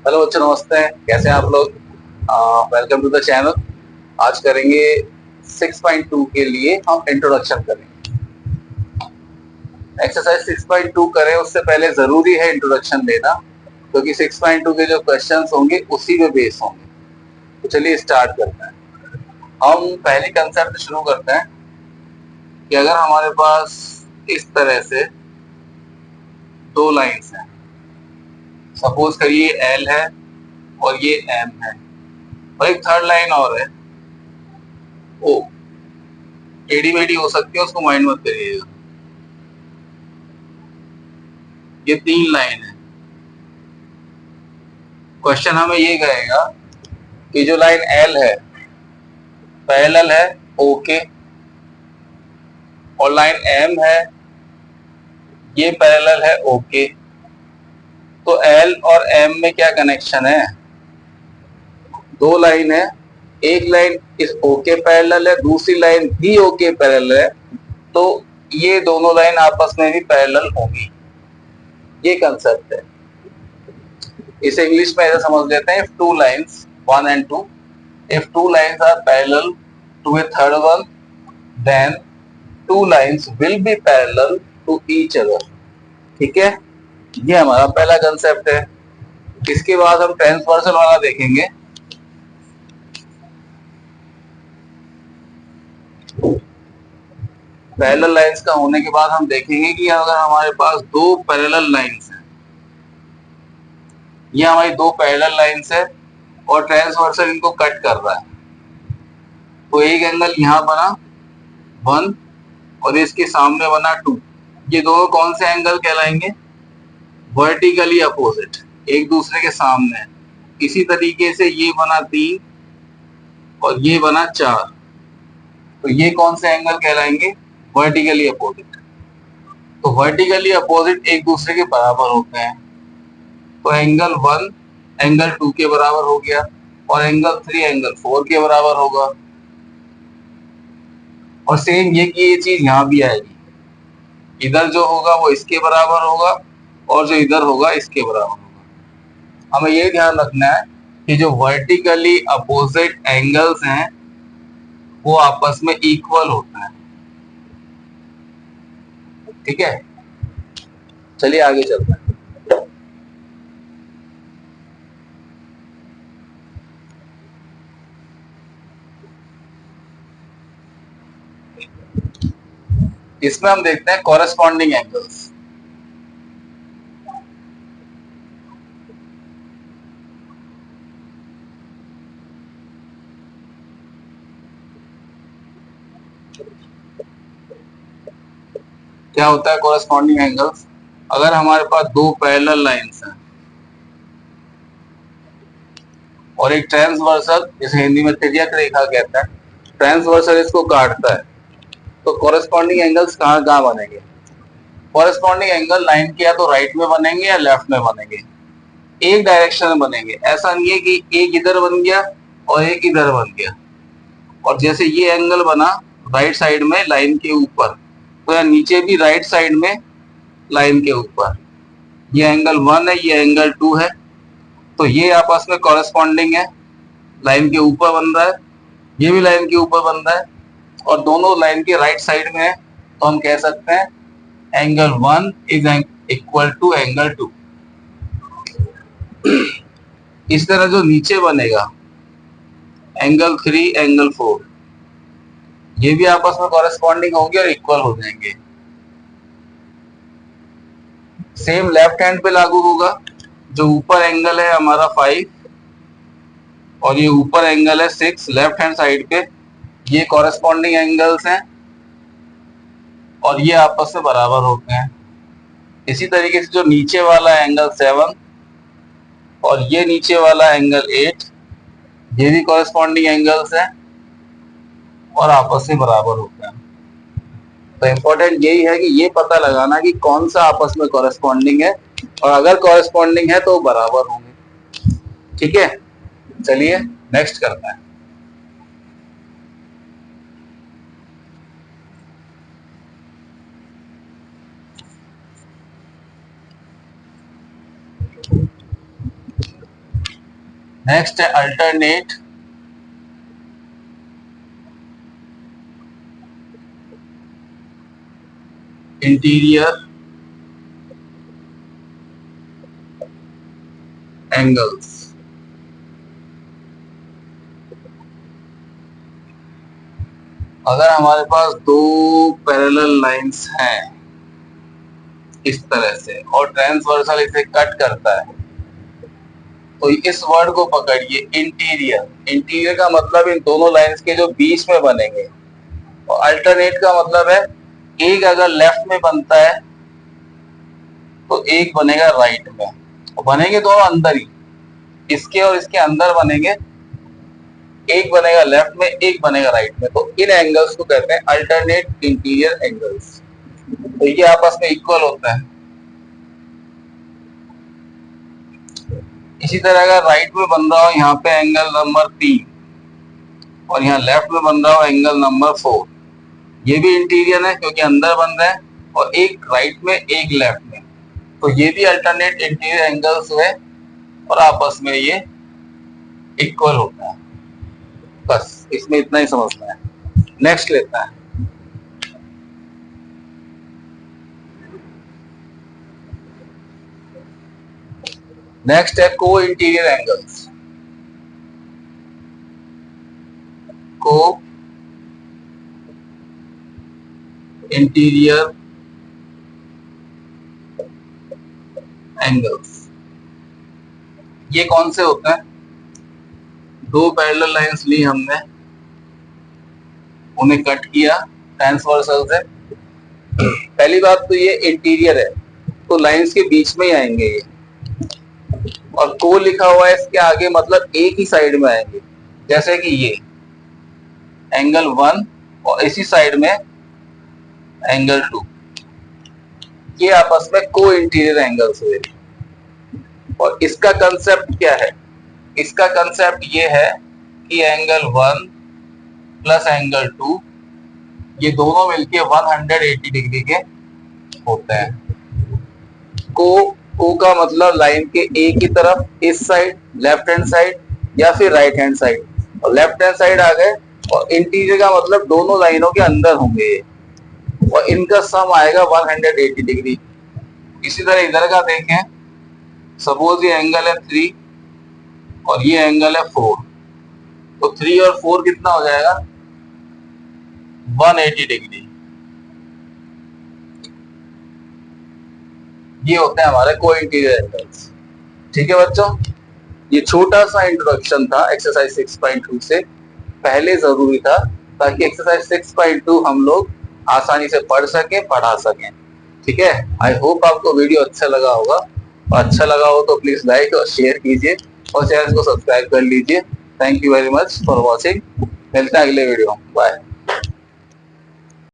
Hello बच्चों, नमस्ते। कैसे हैं आप लोग? Welcome to the channel. आज करेंगे 6.2 के लिए हम इंट्रोडक्शन करेंगे। एक्सरसाइज 6.2 करें उससे पहले जरूरी है इंट्रोडक्शन देना, क्योंकि 6.2 के जो क्वेश्चंस होंगे उसी पे बेस होंगे। तो चलिए स्टार्ट करते हैं। हम पहली कंसेप्ट शुरू करते हैं कि अगर हमारे पास इस तरह से दो लाइंस हैं, सपोज करिए एल है और ये एम है, और एक थर्ड लाइन और है ओ। टेढ़ी मेढ़ी हो सकती है, उसको माइंड मत करिएगा। ये तीन लाइन है। क्वेश्चन हमें ये कहेगा कि जो लाइन एल है पैरेलल है ओ के, और लाइन एम है ये पैरेलल है ओ के। तो एल और एम में क्या कनेक्शन है? दो लाइन है, एक लाइन इस ओ के पैरेलल है, दूसरी लाइन भी ओ के पैरेलल है, तो ये दोनों लाइन आपस में भी पैरेलल होंगी। ये कंसेप्ट है। इसे इंग्लिश में ऐसे समझ लेते हैं, if two lines 1 and 2, if two lines are parallel to a third one, then two lines will be parallel to each other। ठीक है, ये हमारा पहला कंसेप्ट है। इसके बाद हम ट्रांसवर्सल वाला देखेंगे। पैरेलल लाइंस का होने के बाद हम देखेंगे कि अगर हमारे पास दो पैरेलल लाइंस हैं, ये हमारी दो पैरेलल लाइंस है और ट्रांसवर्सल इनको कट कर रहा है, तो एक एंगल यहां बना 1 और इसके सामने बना 2। ये दोनों कौन से एंगल कहलाएंगे? वर्टिकली अपोजिट, एक दूसरे के सामने। इसी तरीके से ये बना 3 और ये बना 4, तो ये कौन से एंगल कहलाएंगे? Vertically opposite. तो वर्टिकली अपोजिट एक दूसरे के बराबर होते हैं, तो एंगल 1 एंगल 2 के बराबर हो गया और एंगल 3 एंगल 4 के बराबर होगा। और सेम ये चीज यहां भी आएगी, इधर जो होगा वो इसके बराबर होगा और जो इधर होगा इसके बराबर होगा। हमें ये ध्यान रखना है कि जो वर्टिकली अपोजिट एंगल्स हैं वो आपस में इक्वल होता है। ठीक है, चलिए आगे चलते हैं। इसमें हम देखते हैं कॉरेस्पॉन्डिंग एंगल्स। क्या होता है कॉरेस्पॉन्डिंग एंगल्स? अगर हमारे पास दो पैरेलल लाइंस हैं और एक ट्रांसवर्सल, जिसे हिंदी में तिर्यक रेखा कहते हैं, ट्रांसवर्सल इसको काटता है, तो कॉरेस्पॉन्डिंग एंगल्स कहाँ कहाँ बनेंगे? कॉरेस्पॉन्डिंग एंगल लाइन के या तो राइट में बनेंगे या लेफ्ट में बनेंगे, एक डायरेक्शन में बनेंगे। ऐसा नहीं है कि एक इधर बन गया और एक इधर बन गया। और जैसे ये एंगल बना राइट साइड में लाइन के ऊपर, तो या नीचे भी राइट साइड में लाइन के ऊपर, ये एंगल 1 है, ये एंगल 2 है, तो ये आपस में कॉरेस्पॉन्डिंग है, लाइन के ऊपर बन रहा है, ये भी लाइन के ऊपर बन रहा है, और दोनों लाइन के राइट साइड में है, तो हम कह सकते हैं angle 1 is equal to angle 2। इस तरह जो नीचे बनेगा एंगल 3 एंगल 4, ये भी आपस में कॉरेस्पॉन्डिंग होंगे और इक्वल हो जाएंगे। सेम लेफ्ट हैंड पे लागू होगा। जो ऊपर एंगल है हमारा 5 और ये ऊपर एंगल है 6 लेफ्ट हैंड साइड पे, ये कॉरेस्पॉन्डिंग एंगल्स हैं और ये आपस में बराबर होते हैं। इसी तरीके से जो नीचे वाला एंगल 7 और ये नीचे वाला एंगल 8, ये भी कॉरेस्पॉन्डिंग एंगल्स हैं और आपस में बराबर होते हैं। तो इम्पोर्टेंट यही है कि ये पता लगाना कि कौन सा आपस में कॉरेस्पॉन्डिंग है, और अगर कॉरेस्पॉन्डिंग है तो बराबर होंगे। ठीक है, चलिए नेक्स्ट करते हैं। नेक्स्ट है अल्टरनेट इंटीरियर एंगल्स। अगर हमारे पास दो पैरेलल लाइंस हैं इस तरह से और ट्रांसवर्सल इसे कट करता है, तो इस वर्ड को पकड़िए इंटीरियर। इंटीरियर का मतलब इन दोनों लाइंस के जो बीच में बनेंगे, और अल्टरनेट का मतलब है एक अगर लेफ्ट में बनता है तो एक बनेगा राइट में, और बनेंगे दोनों अंदर ही, इसके और इसके अंदर बनेंगे, एक बनेगा लेफ्ट में एक बनेगा राइट में। तो इन एंगल्स को कहते हैं अल्टरनेट इंटीरियर एंगल्स। तो ये आपस में इक्वल होता है। इसी तरह अगर राइट में बन रहा हो यहाँ पे एंगल नंबर 3 और यहाँ लेफ्ट में बन रहा हो एंगल नंबर 4, ये भी इंटीरियर है क्योंकि अंदर बन रहे हैं, और एक राइट में एक लेफ्ट में, तो ये भी अल्टरनेट इंटीरियर एंगल्स है और आपस में ये इक्वल होता है। बस इसमें इतना ही समझना है। नेक्स्ट लेता है नेक्स्ट है को इंटीरियर एंगल्स। को इंटीरियर एंगल्स ये कौन से होते हैं? दो पैरेलल लाइंस ली हमने, उन्हें कट किया ट्रांसवर्सल से। पहली बात तो ये इंटीरियर है तो लाइंस के बीच में ही आएंगे ये, और को लिखा हुआ है इसके आगे मतलब एक ही साइड में आएंगे, जैसे कि ये एंगल 1 और इसी साइड में एंगल 2, ये आपस में को इंटीरियर एंगल्स हुए। और इसका कंसेप्ट क्या है? इसका कंसेप्ट ये है कि एंगल 1 प्लस एंगल 2 ये दोनों मिलके 180 डिग्री के होते हैं। को का मतलब लाइन के एक ही तरफ इस साइड लेफ्ट हैंड साइड या फिर राइट हैंड साइड, और लेफ्ट हैंड साइड आ गए, और इंटीरियर का मतलब दोनों लाइनों के अंदर होंगे ये, और इनका सम आएगा 180 डिग्री। इसी तरह इधर का देखें, सपोज ये एंगल है 3 और ये एंगल है 4, तो 3 और 4 कितना हो जाएगा? 180 डिग्री। ये होते हैं हमारे को इंटीरियर एंगल्स। ठीक है बच्चों, ये छोटा सा इंट्रोडक्शन था एक्सरसाइज 6.2 से। पहले जरूरी था ताकि एक्सरसाइज 6.2 हम लोग आसानी से पढ़ सकें, पढ़ा सकें। ठीक है, आई होप आपको वीडियो अच्छा लगा होगा, और अच्छा लगा हो तो प्लीज लाइक और शेयर कीजिए और चैनल को सब्सक्राइब कर लीजिए। Thank you very much for watching. मिलते हैं अगले वीडियो, बाय।